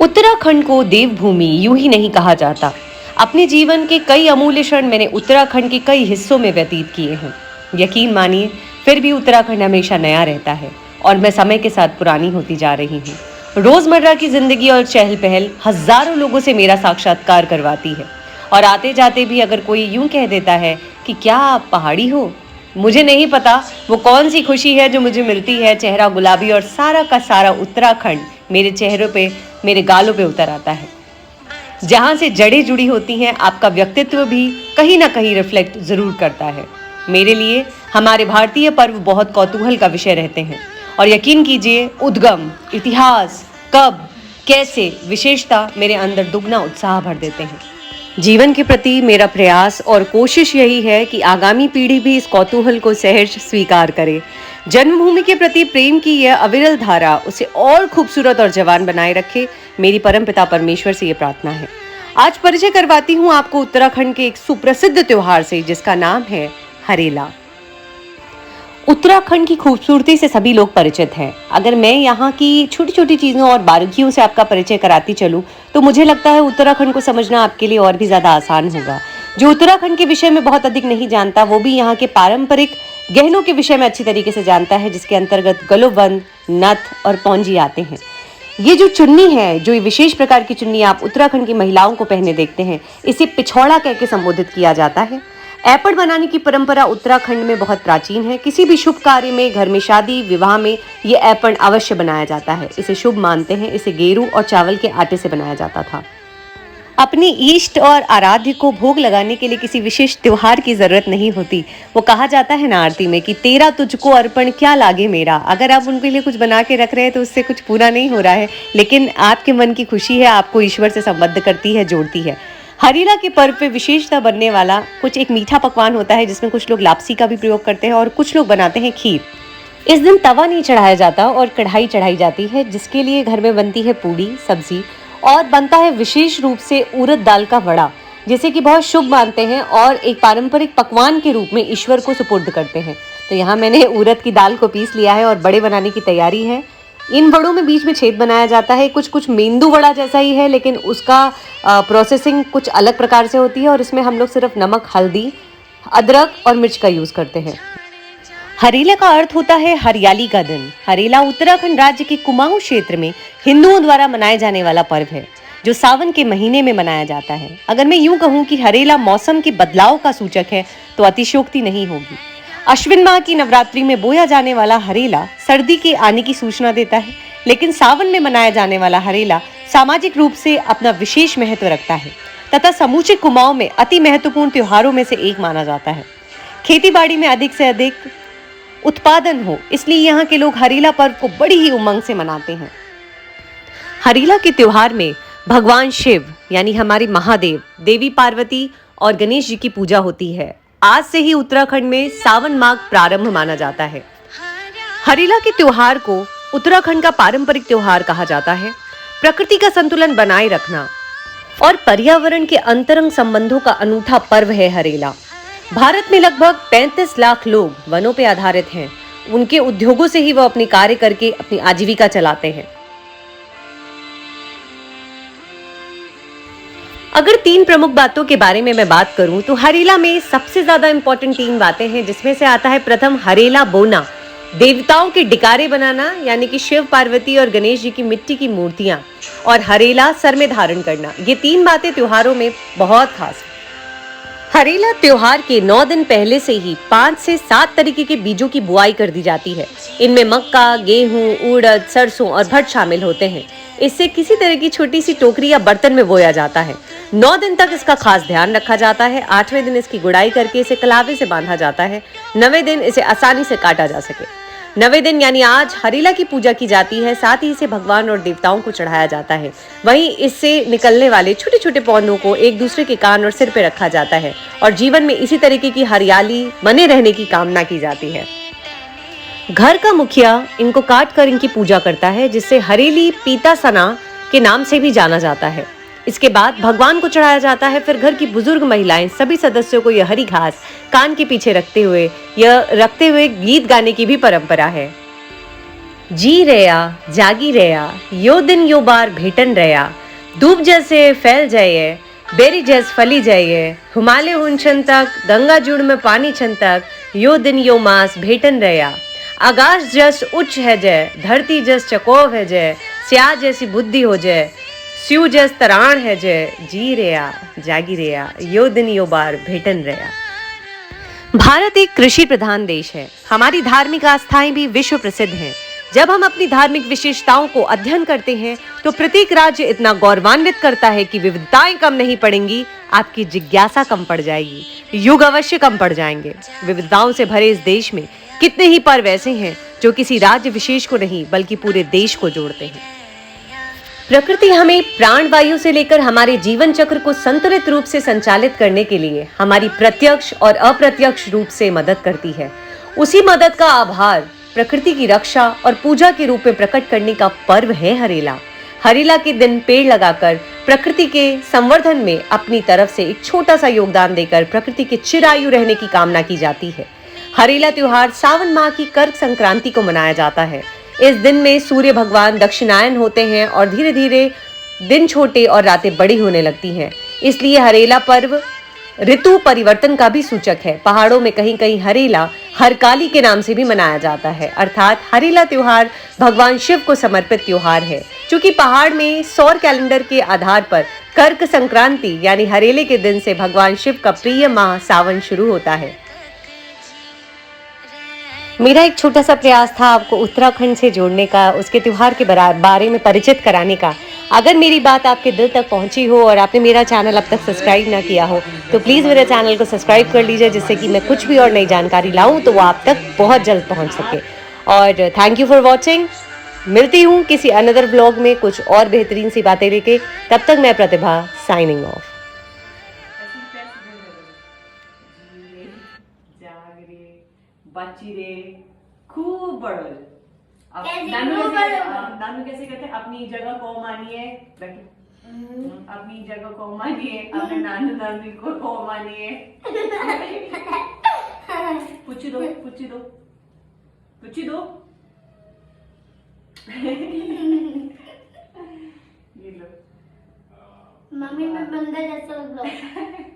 उत्तराखंड को देवभूमि यूं ही नहीं कहा जाता। अपने जीवन के कई अमूल्य क्षण मैंने उत्तराखंड के कई हिस्सों में व्यतीत किए हैं। यकीन मानिए, फिर भी उत्तराखंड हमेशा नया रहता है और मैं समय के साथ पुरानी होती जा रही हूँ। रोजमर्रा की जिंदगी और चहल पहल हजारों लोगों से मेरा साक्षात्कार करवाती है और आते जाते भी अगर कोई यूं कह देता है कि क्या आप पहाड़ी हो, मुझे नहीं पता वो कौन सी खुशी है जो मुझे मिलती है। चेहरा गुलाबी और सारा का सारा उत्तराखंड मेरे चेहरे पे, मेरे गालों पे उतर आता है। जहां से जड़ें जुड़ी होती हैं, आपका व्यक्तित्व भी कहीं ना कहीं रिफ्लेक्ट जरूर करता है। मेरे लिए हमारे भारतीय पर्व बहुत कौतूहल का विषय रहते हैं और यकीन कीजिए, उद्गम, इतिहास, कब, कैसे, विशेषता मेरे अंदर दुगना उत्साह भर देते हैं। जीवन के प्रति मेरा प्रयास और कोशिश यही है कि आगामी पीढ़ी भी इस कौतूहल को सहर्ष स्वीकार करे। जन्मभूमि के प्रति प्रेम की यह अविरल धारा उसे और खूबसूरत और जवान बनाए रखे, मेरी परमपिता परमेश्वर से ये प्रार्थना है। आज परिचय करवाती हूँ आपको उत्तराखंड के एक सुप्रसिद्ध त्योहार से, जिसका नाम है हरेला। उत्तराखंड की खूबसूरती से सभी लोग परिचित हैं। अगर मैं यहाँ की छोटी छोटी चीज़ों और बारीकियों से आपका परिचय कराती चलूँ तो मुझे लगता है उत्तराखंड को समझना आपके लिए और भी ज़्यादा आसान होगा। जो उत्तराखंड के विषय में बहुत अधिक नहीं जानता, वो भी यहाँ के पारंपरिक गहनों के विषय में अच्छी तरीके से जानता है, जिसके अंतर्गत गलोबंद, नथ और पौंजी आते हैं। ये जो चुन्नी है, जो ये विशेष प्रकार की चुन्नी आप उत्तराखंड की महिलाओं को पहने देखते हैं, इसे पिछौड़ा कह के संबोधित किया जाता है। ऐपड़ बनाने की परंपरा उत्तराखंड में बहुत प्राचीन है। किसी भी शुभ कार्य में, घर में, शादी विवाह में ये ऐपड़ अवश्य बनाया जाता है। इसे शुभ मानते हैं। इसे गेरू और चावल के आटे से बनाया जाता था। अपने इष्ट और आराध्य को भोग लगाने के लिए किसी विशेष त्योहार की जरूरत नहीं होती। वो कहा जाता है ना आरती में कि तेरा तुझको अर्पण क्या लागे मेरा। अगर आप उनके लिए कुछ बना के रख रहे हैं तो उससे कुछ पूरा नहीं हो रहा है, लेकिन आपके मन की खुशी है, आपको ईश्वर से संबद्ध करती है, जोड़ती है। हरेला के पर्व पे विशेषता बनने वाला कुछ एक मीठा पकवान होता है, जिसमें कुछ लोग लापसी का भी प्रयोग करते हैं और कुछ लोग बनाते हैं खीर। इस दिन तवा नहीं चढ़ाया जाता और कढ़ाई चढ़ाई जाती है, जिसके लिए घर में बनती है पूड़ी, सब्जी और बनता है विशेष रूप से उड़द दाल का वड़ा, जिसे कि बहुत शुभ मानते हैं और एक पारंपरिक पकवान के रूप में ईश्वर को सुपुर्द करते हैं। तो यहाँ मैंने उड़द की दाल को पीस लिया है और बड़े बनाने की तैयारी है। इन वड़ों में बीच में छेद बनाया जाता है। कुछ मेंदू वड़ा जैसा ही है, लेकिन उसका प्रोसेसिंग कुछ अलग प्रकार से होती है और इसमें हम लोग सिर्फ नमक, हल्दी, अदरक और मिर्च का यूज करते हैं। हरेला का अर्थ होता है हरियाली का दिन। हरेला उत्तराखंड राज्य के कुमाऊं क्षेत्र में हिंदुओं द्वारा मनाए जाने वाला पर्व है, जो सावन के महीने में मनाया जाता है। अगर मैं यूं कहूं कि हरेला मौसम के बदलाव का सूचक है तो अतिशयोक्ति नहीं होगी। अश्विन माह की नवरात्रि में बोया जाने वाला हरेला सर्दी के आने की सूचना देता है, लेकिन सावन में मनाया जाने वाला हरेला सामाजिक रूप से अपना विशेष महत्व रखता है तथा समूचे कुमाऊं में अति महत्वपूर्ण त्योहारों में से एक माना जाता है। खेती बाड़ी में अधिक से अधिक उत्पादन हो, इसलिए यहाँ के लोग हरेला पर्व को बड़ी ही उमंग से मनाते हैं। हरेला के त्योहार में भगवान शिव यानी हमारे महादेव, देवी पार्वती और गणेश जी की पूजा होती है। आज से ही उत्तराखंड में सावन माह प्रारंभ माना जाता है। हरेला के त्योहार को उत्तराखंड का पारंपरिक त्योहार कहा जाता है। प्रकृति का संतुलन बनाए रखना और पर्यावरण के अंतरंग संबंधों का अनूठा पर्व है हरेला। भारत में लगभग 35 लाख लोग वनों पर आधारित हैं। उनके उद्योगों से ही वह अपनी कार्य करके अपनी आजीविका चलाते हैं। अगर 3 प्रमुख बातों के बारे में मैं बात करूं तो हरेला में सबसे ज्यादा इंपॉर्टेंट 3 बातें हैं, जिसमें से आता है प्रथम हरेला बोना, देवताओं के डिकारे बनाना यानी कि शिव, पार्वती और गणेश जी की मिट्टी की मूर्तियां, और हरेला सर में धारण करना। ये 3 बातें त्योहारों में बहुत खास है। हरेला त्योहार के 9 दिन पहले से ही 5 से 7 तरीके के बीजों की बुआई कर दी जाती है। इनमें मक्का, गेहूं, उड़द, सरसों और भट्ट शामिल होते हैं। इससे किसी तरह की छोटी सी टोकरी या बर्तन में बोया जाता है। 9 दिन तक इसका खास ध्यान रखा जाता है। 8वें दिन इसकी गुड़ाई करके इसे कलावे से बांधा जाता है। 9वें दिन इसे आसानी से काटा जा सके। 9वें दिन यानी आज हरेला की पूजा की जाती है। साथ ही इसे भगवान और देवताओं को चढ़ाया जाता है। वहीं इससे निकलने वाले छोटे छोटे पौधों को एक दूसरे के कान और सिर पे रखा जाता है और जीवन में इसी तरीके की हरियाली बने रहने की कामना की जाती है। घर का मुखिया इनको काट कर इनकी पूजा करता है, जिससे हरेली पीतासना के नाम से भी जाना जाता है। इसके बाद भगवान को चढ़ाया जाता है। फिर घर की बुजुर्ग महिलाएं सभी सदस्यों को यह हरी घास कान के पीछे रखते हुए गीत गाने की भी परंपरा है। जी रया जागी रया यो दिन यो बार भेटन रया धूप जैसे फैल जाइए बेरी जैस फली जाइए हिमालय हुनछन तक गंगा जुड़ में पानी छन तक यो दिन यो मास भेटन रया आकाश जस उच्च है जय धरती जस चकोव है जय स्या जैसी बुद्धि हो जय स्यू जस तराण है जय जी रया जागी रया यो दिन यो बार भेटन रया। भारत एक कृषि प्रधान देश है। हमारी धार्मिक आस्थाएं भी विश्व प्रसिद्ध हैं। जब हम अपनी धार्मिक विशेषताओं को अध्ययन करते हैं तो प्रत्येक राज्य इतना गौरवान्वित करता है कि विविधताएं कम नहीं पड़ेंगी, आपकी जिज्ञासा कम पड़ जाएगी, युग अवश्य कम पड़ जाएंगे। विविधताओं से भरे इस देश में कितने ही पर्व ऐसे हैं जो किसी राज्य विशेष को नहीं बल्कि पूरे देश को जोड़ते हैं। प्रकृति हमें प्राणवायु से लेकर हमारे जीवन चक्र को संतुलित रूप से संचालित करने के लिए हमारी प्रत्यक्ष और अप्रत्यक्ष रूप से मदद करती है। उसी मदद का आभार प्रकृति की रक्षा और पूजा के रूप में प्रकट करने का पर्व है हरेला। हरेला के दिन पेड़ लगाकर प्रकृति के संवर्धन में अपनी तरफ से एक छोटा सा योगदान देकर प्रकृति के चिरायु रहने की कामना की जाती है। हरेला त्योहार सावन माह की कर्क संक्रांति को मनाया जाता है। इस दिन में सूर्य भगवान दक्षिणायन होते हैं और धीरे धीरे दिन छोटे और रातें बड़ी होने लगती हैं। इसलिए हरेला पर्व ऋतु परिवर्तन का भी सूचक है। पहाड़ों में कहीं कहीं हरेला हरकाली के नाम से भी मनाया जाता है, अर्थात हरेला त्योहार भगवान शिव को समर्पित त्योहार है। क्योंकि पहाड़ में सौर कैलेंडर के आधार पर कर्क संक्रांति यानी हरेले के दिन से भगवान शिव का प्रिय माह सावन शुरू होता है। मेरा एक छोटा सा प्रयास था आपको उत्तराखंड से जोड़ने का, उसके त्योहार के बारे में परिचित कराने का। अगर मेरी बात आपके दिल तक पहुंची हो और आपने मेरा चैनल अब तक सब्सक्राइब ना किया हो तो प्लीज़ मेरे चैनल को सब्सक्राइब कर लीजिए, जिससे कि मैं कुछ भी और नई जानकारी लाऊं तो वो आप तक बहुत जल्द पहुंच सके। और थैंक यू फॉर वॉचिंग। मिलती हूँ किसी अनदर ब्लॉग में कुछ और बेहतरीन सी बातें लेके। तब तक मैं प्रतिभा साइनिंग ऑफ। बच्ची रे खूब बड़ो। अब नानू कैसे कहते हैं अपनी जगह को मानिए, अपनी जगह को मानिए, अपने नानू नानी को मानिए। पूछी दो पूछी दो पूछी दो। मम्मी मैं बंदा जैसा लग रहा हूँ।